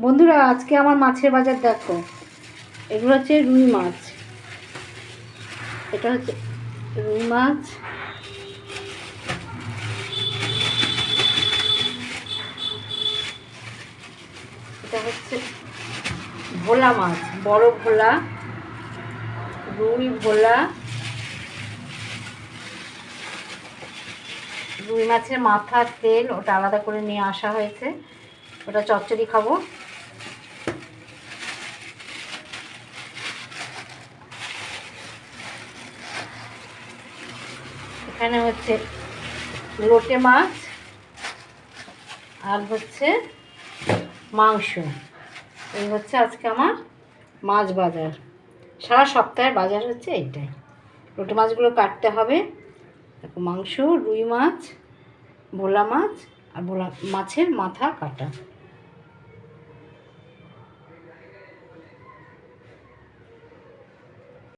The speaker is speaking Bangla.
বন্ধুরা, আজকে আমার মাছের বাজার দেখো। এগুলো হচ্ছে রুই মাছ। এটা হচ্ছে রুই মাছ, এটা হচ্ছে ভোলা মাছ, বড় ভোলা, রুই ভোলা। রুই মাছের মাথার তেল ওটা আলাদা করে নিয়ে আসা হয়েছে, ওটা চচ্চড়ি খাবো। এখানে হচ্ছে লোটে মাছ আর হচ্ছে মাংস। এই হচ্ছে আজকে আমার মাছ বাজার। সারা সপ্তাহের বাজার হচ্ছে এইটাই। লোটে মাছগুলো কাটতে হবে, তারপর মাংস, রুই মাছ, ভোলা মাছ আর ভোলা মাছের মাথা কাটা।